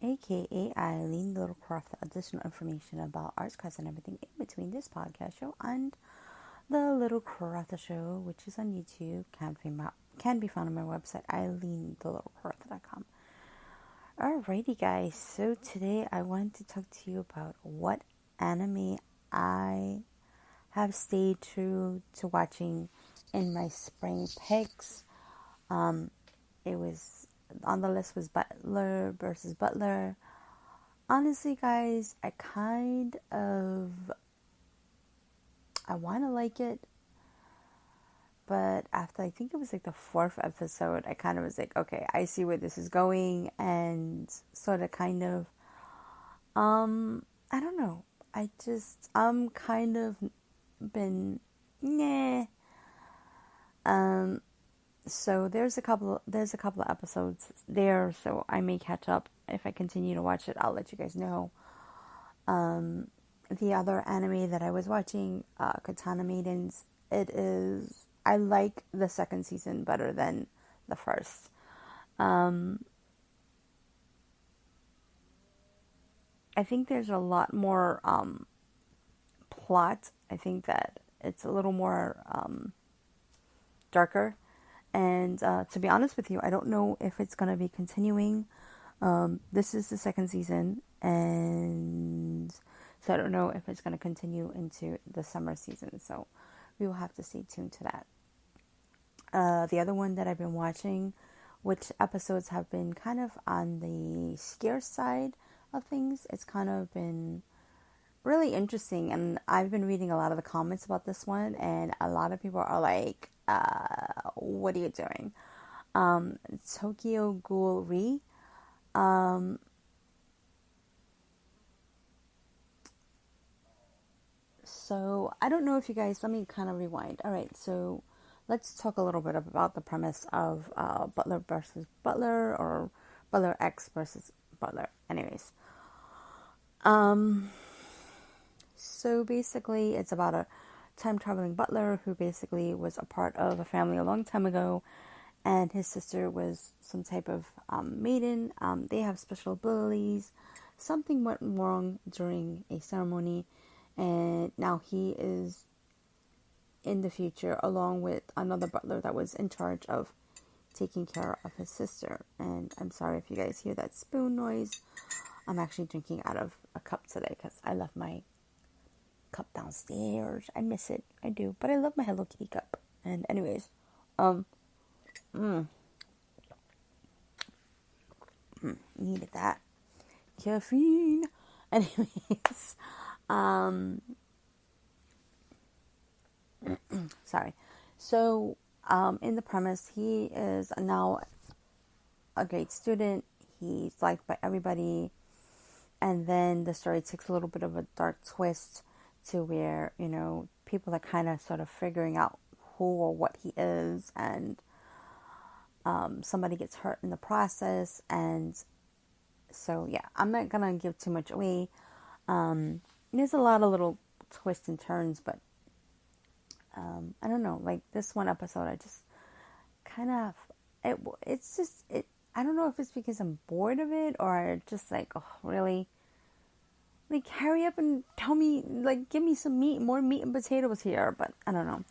aka Eileen Littlecroft, additional information about arts class and everything in between this podcast show and the Little Crafter Show, which is on YouTube, can be found on my website, eileenthelittlecrafter.com. Alrighty, guys. So today I wanted to talk to you about what anime I have stayed true to watching in my spring picks. It was on the list was Butler versus Butler. Honestly, guys, I want to like it, but after I think it was like the fourth episode, I kind of was like, okay, I see where this is going, and sort of kind of, I don't know. I'm kind of been, nah. So there's a couple of episodes there, so I may catch up if I continue to watch it. I'll let you guys know. The other anime that I was watching, Katana Maidens, I like the second season better than the first. I think there's a lot more plot. I think that it's a little more darker. And to be honest with you, I don't know if it's going to be continuing. This is the second season, and so I don't know if it's going to continue into the summer season. So we will have to stay tuned to that. The other one that I've been watching, which episodes have been kind of on the scare side of things, it's kind of been really interesting, and I've been reading a lot of the comments about this one, and a lot of people are like, what are you doing? Tokyo Ghoul Re. So I don't know if you guys, let me kind of rewind. All right, so let's talk a little bit about the premise of Butler versus Butler, or Butler X versus Butler. Anyways, so basically it's about a time-traveling butler who basically was a part of a family a long time ago, and his sister was some type of maiden. They have special abilities. Something went wrong during a ceremony, and now he is in the future along with another butler that was in charge of taking care of his sister. And I'm sorry if you guys hear that spoon noise. I'm actually drinking out of a cup today because I left my cup downstairs. I miss it. I do. But I love my Hello Kitty cup. And anyways, needed that caffeine. Anyways, sorry. So, in the premise, he is now a great student. He's liked by everybody. And then the story takes a little bit of a dark twist to where, people are kind of sort of figuring out who or what he is, and somebody gets hurt in the process. And so, yeah, I'm not going to give too much away. There's a lot of little twists and turns, but I don't know, like this one episode, I just kind of, I don't know if it's because I'm bored of it, or just like, oh, really? Like, hurry up and tell me, like, give me some more meat and potatoes here. But I don't know.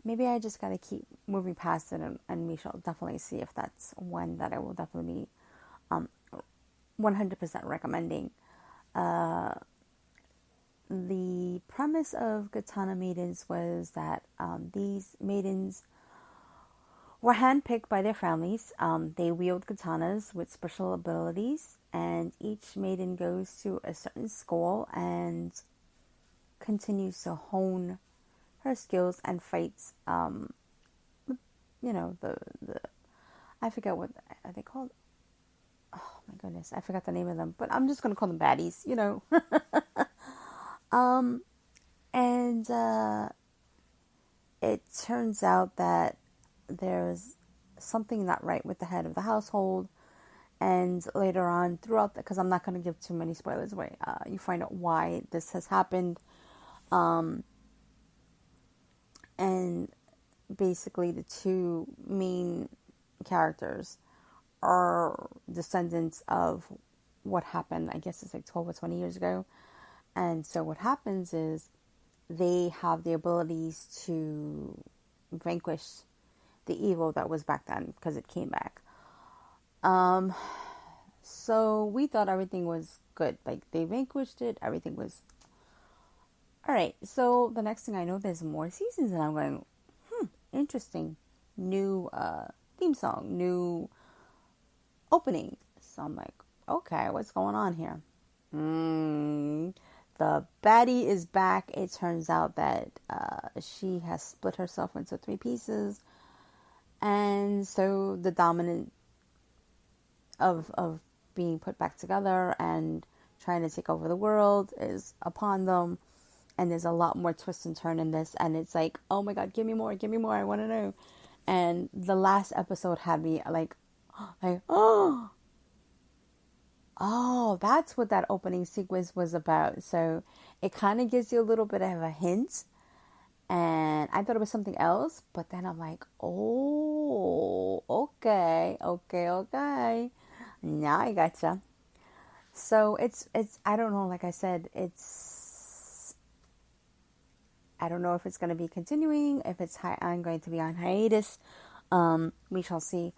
Maybe I just gotta keep moving past it, and we shall definitely see if that's one that I will definitely be 100% recommending. The premise of Katana Maidens was that these maidens were handpicked by their families. They wield katanas with special abilities, and each maiden goes to a certain school and continues to hone her skills and fights. The I forget what are they called. Oh my goodness, I forgot the name of them, but I'm just gonna call them baddies. And it turns out that there's something not right with the head of the household, and later on throughout because I'm not going to give too many spoilers away, you find out why this has happened, and basically the two main characters are descendants of what happened. I guess it's like 12 or 20 years ago. And so what happens is they have the abilities to vanquish the evil that was back then because it came back. So we thought everything was good. Like they vanquished it, everything was all right. So the next thing I know, there's more seasons, and I'm going, interesting. New theme song, new opening. So I'm like, okay, what's going on here? The baddie is back. It turns out that she has split herself into 3 pieces, and so the dominant of being put back together and trying to take over the world is upon them. And there's a lot more twist and turn in this, and it's like, oh my god, give me more, I want to know. And the last episode had me like oh, that's what that opening sequence was about. So it kind of gives you a little bit of a hint, and I thought it was something else, but then I'm like, oh, okay, now I gotcha. So it's I don't know, like I said, I don't know if it's going to be continuing, if I'm going to be on hiatus. We shall see.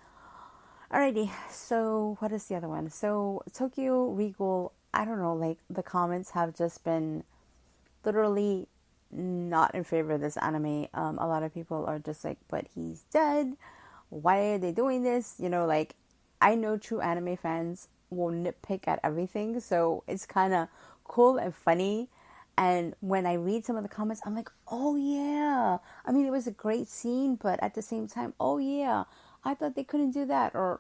Alrighty, so what is the other one? So Tokyo Regal, I don't know, like the comments have just been literally not in favor of this anime. A lot of people are just like, but he's dead. Why are they doing this? You know, like I know true anime fans will nitpick at everything, so it's kind of cool and funny. And when I read some of the comments, I'm like, oh yeah. I mean, it was a great scene, but at the same time, oh yeah, I thought they couldn't do that. Or,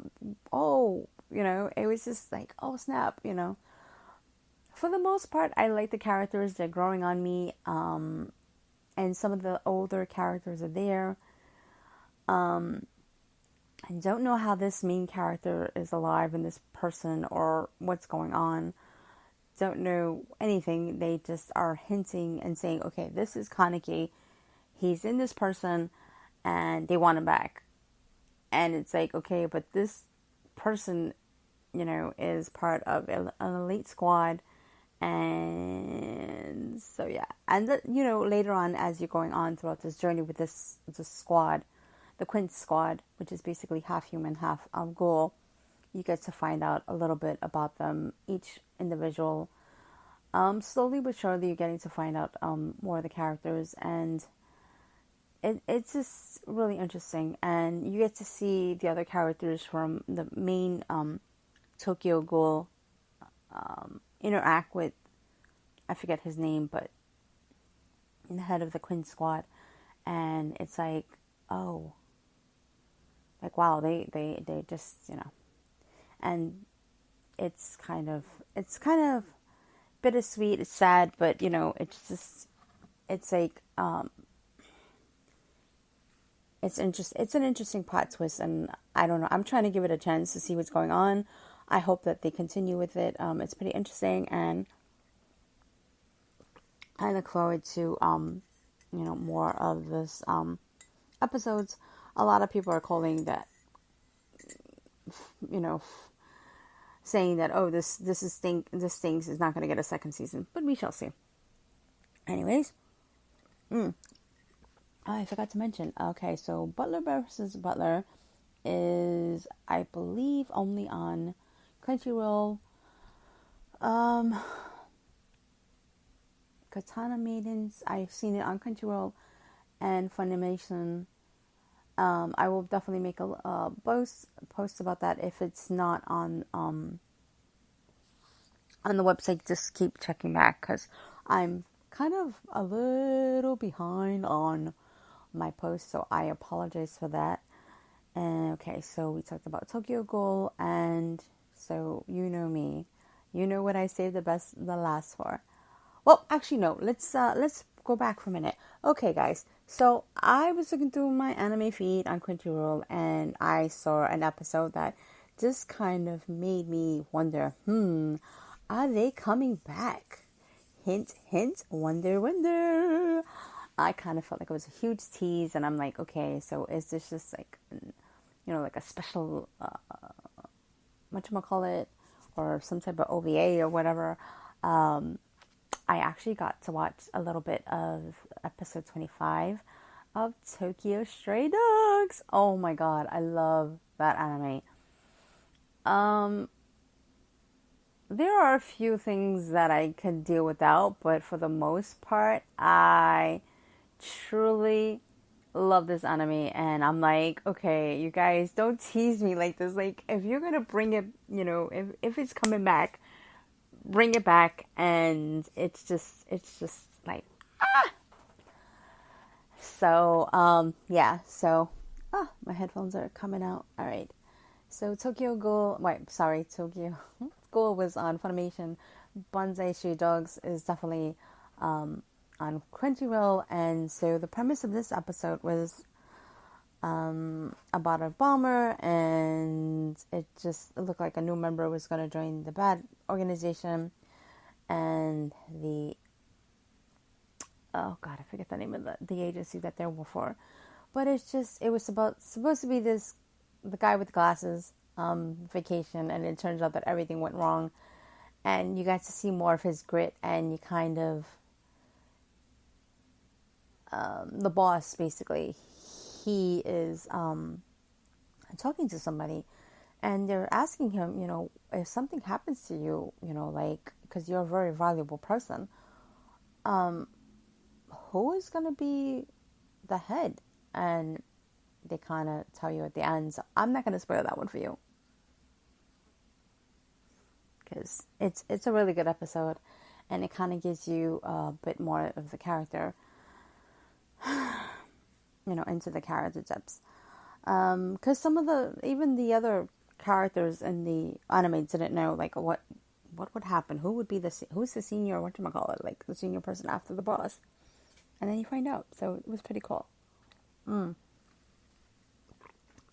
oh, it was just like, oh snap, For the most part, I like the characters. They're growing on me. And some of the older characters are there. I don't know how this main character is alive in this person or what's going on. Don't know anything. They just are hinting and saying, okay, this is Kaneki. He's in this person and they want him back. And it's like, okay, but this person, is part of an elite squad. And so, yeah. And, later on, as you're going on throughout this journey with this squad, the Quince squad, which is basically half human, half ghoul, you get to find out a little bit about them, each individual. Slowly but surely, you're getting to find out more of the characters, and it's just really interesting. And you get to see the other characters from the main Tokyo Ghoul interact with, I forget his name, but the head of the Quinn squad, and it's like, oh, like wow, they just and it's kind of bittersweet. It's sad, but it's like it's an interesting plot twist, and I don't know. I'm trying to give it a chance to see what's going on. I hope that they continue with it. It's pretty interesting, and I look forward to more of this episodes. A lot of people are calling that, saying that, oh, this things is not going to get a second season, but we shall see. Anyways, I forgot to mention. Okay, so Butler versus Butler is, I believe, only on Crunchyroll. Katana Maidens, I've seen it on Crunchyroll and Funimation. I will definitely make a post about that if it's not on the website. Just keep checking back because I'm kind of a little behind on my post, so I apologize for that. And okay, so we talked about Tokyo Ghoul, and so you know me, you know what I saved the last for. Well, actually no, let's go back for a minute. Okay, guys, so I was looking through my anime feed on Crunchyroll, and I saw an episode that just kind of made me wonder, are they coming back? Hint, hint, wonder. I kind of felt like it was a huge tease, and I'm like, okay, so is this just like, like a special, whatchamacallit, or some type of OVA or whatever, I actually got to watch a little bit of episode 25 of Tokyo Stray Dogs. Oh my god, I love that anime. There are a few things that I could deal without, but for the most part, I truly love this anime. And I'm like, okay, you guys, don't tease me like this. Like, if you're gonna bring it, if it's coming back, bring it back. And it's just like, so, yeah, so, my headphones are coming out. All right. So Tokyo Ghoul was on Funimation. Bonsai Stray Dogs is definitely on Crunchyroll. And so the premise of this episode was about a bomber, and it looked like a new member was going to join the bad organization, and oh god, I forget the name of the agency that they were for, but it was supposed to be the guy with glasses vacation, and it turns out that everything went wrong, and you got to see more of his grit, and you kind of the boss basically, he is talking to somebody, and they're asking him, if something happens to you, like, because you're a very valuable person, who is going to be the head? And they kind of tell you at the end. So I'm not going to spoil that one for you, because it's a really good episode, and it kind of gives you a bit more of the character, into the character depths. Because even the other characters in the anime didn't know, like, what would happen, who's the senior, whatchamacallit, like the senior person after the boss, and then you find out. So it was pretty cool. I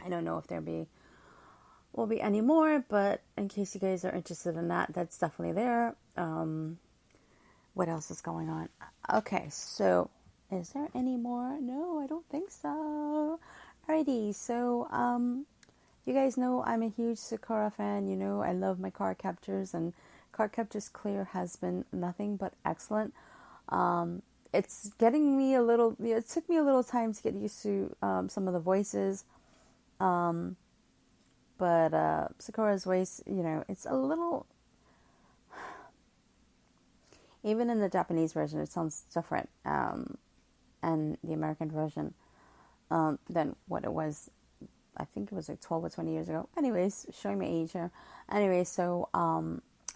don't know if will be any more, but in case you guys are interested in that, that's definitely there. What else is going on? Okay, so is there any more? No, I don't think so. Alrighty, so you guys know I'm a huge Sakura fan. I love my card captures, and card captures clear has been nothing but excellent. It's getting me it took me a little time to get used to some of the voices. But Sakura's voice, it's a little, even in the Japanese version, it sounds different, and the American version, than what it was. I think it was like 12 or 20 years ago. Anyways, showing my age here. Anyway, so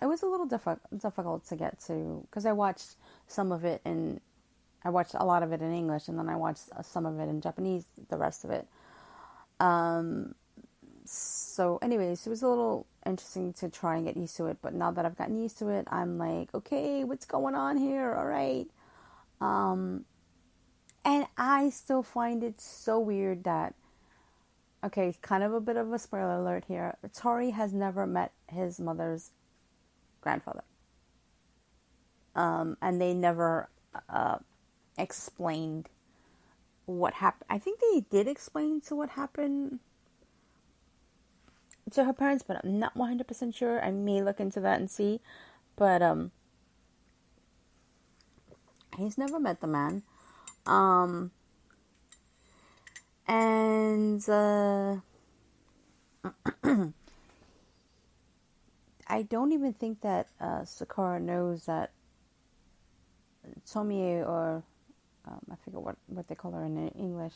it was a little difficult to get to, because I watched a lot of it in English, and then I watched some of it in Japanese, the rest of it. So anyways, it was a little interesting to try and get used to it, but now that I've gotten used to it, I'm like, okay, what's going on here? All right. And I still find it so weird that, okay, kind of a bit of a spoiler alert here, Tori has never met his mother's grandfather. And they never explained what happened. I think they did explain to what happened to her parents, but I'm not 100% sure. I may look into that and see. But he's never met the man. And I don't even think that Sakura knows that Tomie, or I forget what they call her in English,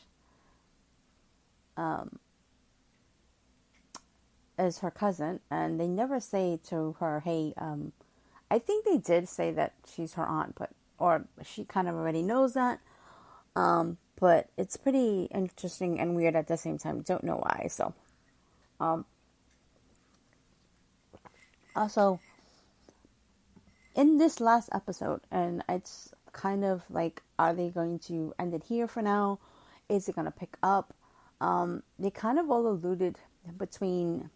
is her cousin, and they never say to her, hey, I think they did say that she's her aunt, or she kind of already knows that, but it's pretty interesting and weird at the same time. Don't know why. So also in this last episode, and it's kind of like, are they going to end it here for now? Is it going to pick up? They kind of all alluded between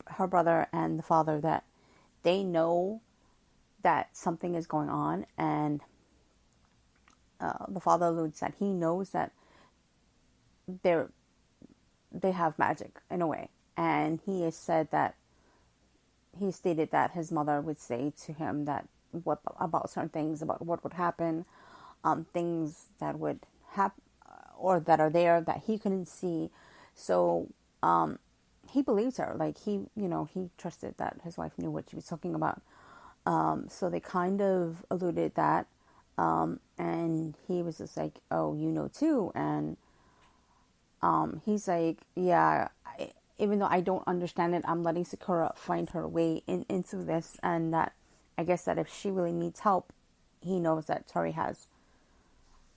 her brother and the father that they know that something is going on, and the father alludes that he knows that they have magic in a way, and he has said that he stated that his mother would say to him that what about certain things, about what would happen, things that would happen or that are there that he couldn't see. So he believes her. Like he trusted that his wife knew what she was talking about. So they kind of alluded that, and he was just like, "Oh, you know too," and he's like, "Yeah." Even though I don't understand it, I'm letting Sakura find her way into this, and that I guess that if she really needs help, he knows that Tori has.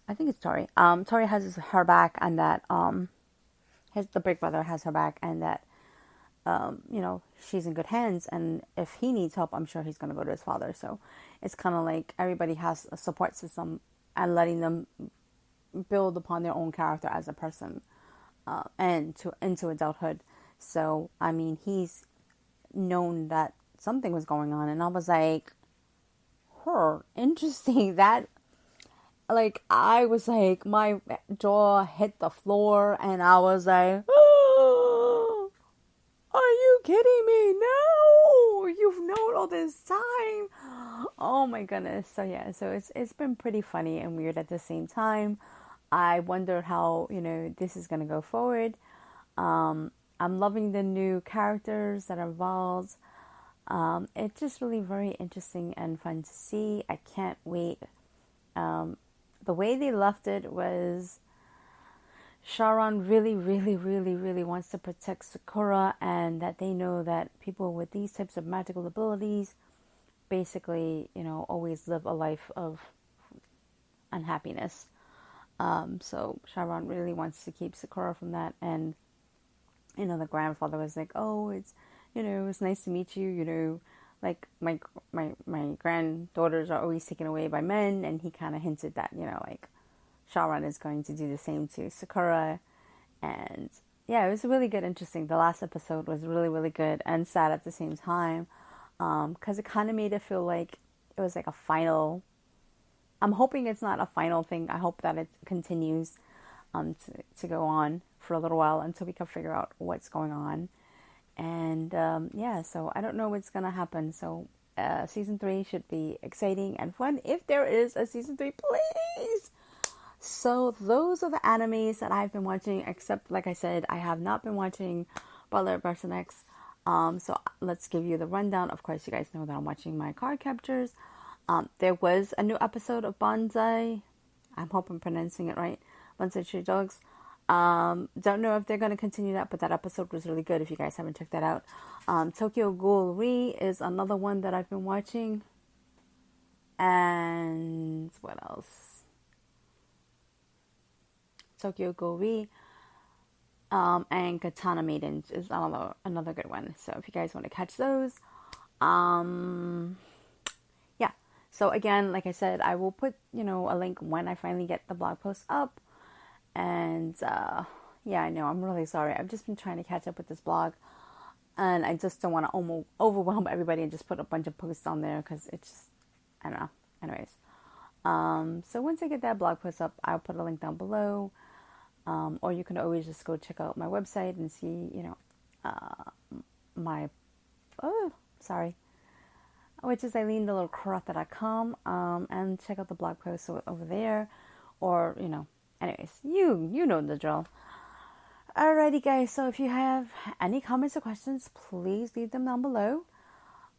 I think it's Tori. Tori has her back, and that the big brother has her back, and that she's in good hands. And if he needs help, I'm sure he's gonna go to his father. So it's kind of like everybody has a support system, and letting them build upon their own character as a person, and into adulthood. So, I mean, he's known that something was going on, and I was like, interesting. That, like, I was like, my jaw hit the floor, and I was like, oh, are you kidding me? No, you've known all this time. Oh my goodness. So yeah, so it's been pretty funny and weird at the same time. I wonder how, this is going to go forward. I'm loving the new characters that are involved. It's just really very interesting and fun to see. I can't wait. The way they left it was Sharon really, really, really, really wants to protect Sakura, and that they know that people with these types of magical abilities basically, always live a life of unhappiness. So Sharon really wants to keep Sakura from that, and the grandfather was like, "Oh, it's nice to meet you. Like my granddaughters are always taken away by men," and he kind of hinted that like Sharon is going to do the same to Sakura, and yeah, it was really good, interesting. The last episode was really, really good and sad at the same time, because it kind of made it feel like it was like a final. I'm hoping it's not a final thing. I hope that it continues to go on for a little while until we can figure out what's going on. And yeah, so I don't know what's going to happen. So season 3 should be exciting and fun. If there is a season 3, please. So those are the animes that I've been watching, except, like I said, I have not been watching Butler vs. X. So let's give you the rundown. Of course, you guys know that I'm watching my card captures. There was a new episode of Bonsai. I hope I'm pronouncing it right. Bonsai Tree Dogs. Don't know if they're going to continue that, but that episode was really good if you guys haven't checked that out. Tokyo Ghoul Re is another one that I've been watching. And what else? Tokyo Ghoul Re. And Katana Maidens is another good one. So if you guys want to catch those. Yeah. So again, like I said, I will put, a link when I finally get the blog post up. And yeah, I know, I'm really sorry. I've just been trying to catch up with this blog. And I just don't want to overwhelm everybody and just put a bunch of posts on there because it's just, I don't know. Anyways. So once I get that blog post up, I'll put a link down below. Or you can always just go check out my website and see, which is EileenTheLittleCarrota.com, and check out the blog post over there, or, anyways, you know the drill. Alrighty, guys, so if you have any comments or questions, please leave them down below,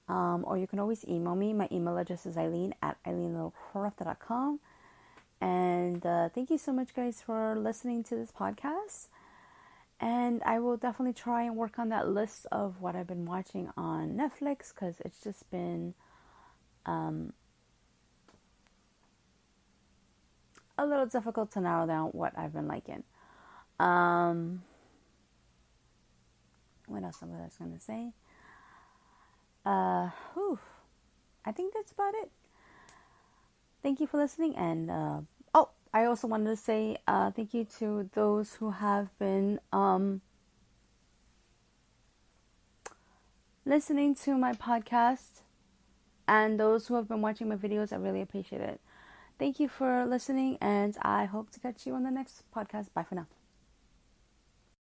or you can always email me. My email address is EileenTheLittleCarrota.com. And thank you so much, guys, for listening to this podcast. And I will definitely try and work on that list of what I've been watching on Netflix, because it's just been a little difficult to narrow down what I've been liking. What else was I going to say? I think that's about it. Thank you for listening, and I also wanted to say thank you to those who have been listening to my podcast, and those who have been watching my videos. I really appreciate it. Thank you for listening, and I hope to catch you on the next podcast. Bye for now.